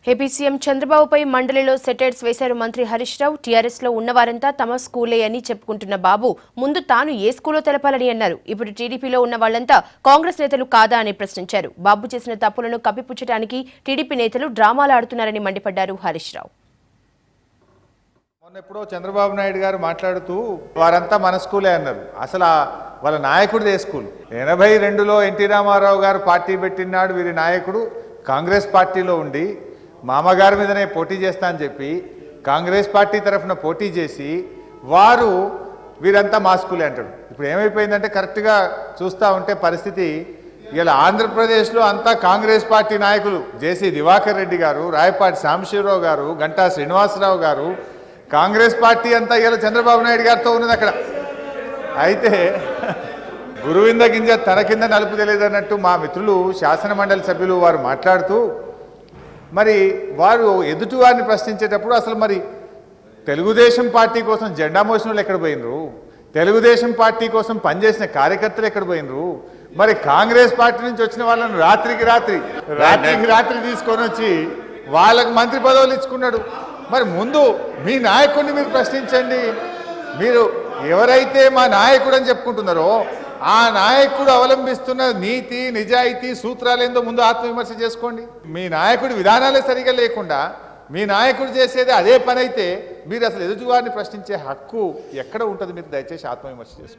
AP CM చంద్రబాబుపై మండలిలో satires వేశారు మంత్రి హరీష్ రావు. టీఆర్ఎస్ లో ఉన్నవారంతా తమ స్కూలే అని చెప్పుకుంటున్న బాబు ముందు తాను ఏ స్కూలో తెలపాలని అన్నారు. ఇప్పుడు టీడీపీలో ఉన్న వాళ్లంతా కాంగ్రెస్ నేతలు కాదా అని ప్రశ్నించారు. బాబు చేసిన తప్పులను కప్పిపుచ్చడానికి టీడీపీ నేతలు డ్రామాలు ఆడుతున్నారని మండిపడ్డారు హరీష్ రావు. మొన్నెప్పుడో చంద్రబాబు నాయుడు గారు మాట్లాడుతూ వారంతా మన స్కూలే అన్నారు. అసలు వాళ్ళ నాయకుడిదే స్కూల్. 82లో ఎన్టీ రామారావు గారు పార్టీ పెట్టినాడు. వీరి నాయకుడు కాంగ్రెస్ పార్టీలో ఉండి మామగారి మీదనే పోటీ చేస్తా అని చెప్పి కాంగ్రెస్ పార్టీ తరఫున పోటీ చేసి వారు వీరంతా మా స్కూలే అంటాడు. ఇప్పుడు ఏమైపోయిందంటే కరెక్ట్గా చూస్తూ ఉంటే పరిస్థితి ఇలా ఆంధ్రప్రదేశ్లో అంతా కాంగ్రెస్ పార్టీ నాయకులు జేసీ దివాకర్ రెడ్డి గారు, రాయపాటి సాంబశివరావు గారు, గంటా శ్రీనివాసరావు గారు, కాంగ్రెస్ పార్టీ అంతా ఇలా చంద్రబాబు నాయుడు గారితో ఉన్నది అక్కడ. అయితే గురువింద గింజ తన కింద నలుపు తెలియదు అన్నట్టు మా మిత్రులు శాసన మండలి సభ్యులు వారు మాట్లాడుతూ మరి వారు ఎదుటి వారిని ప్రశ్నించేటప్పుడు అసలు మరి తెలుగుదేశం పార్టీ కోసం జెండా మోసిన వాళ్ళు ఎక్కడ పోయినరు, తెలుగుదేశం పార్టీ కోసం పనిచేసిన కార్యకర్తలు ఎక్కడ పోయినరు, మరి కాంగ్రెస్ పార్టీ నుంచి వచ్చిన వాళ్ళని రాత్రికి రాత్రి తీసుకొని వచ్చి వాళ్ళకు మంత్రి పదవులు ఇచ్చుకున్నాడు. మరి ముందు మీ నాయకుడిని మీరు ప్రశ్నించండి. మీరు ఎవరైతే మా నాయకుడు అని చెప్పుకుంటున్నారో ఆ నాయకుడు అవలంబిస్తున్న నీతి నిజాయితీ సూత్రాలేందో ముందు ఆత్మవిమర్శ చేసుకోండి. మీ నాయకుడి విధానాలే సరిగా లేకుండా మీ నాయకుడు చేసేది అదే పని అయితే మీరు అసలు ఎదుటివారిని ప్రశ్నించే హక్కు ఎక్కడ ఉంటుంది? మీరు దయచేసి ఆత్మవిమర్శ చేసుకోండి.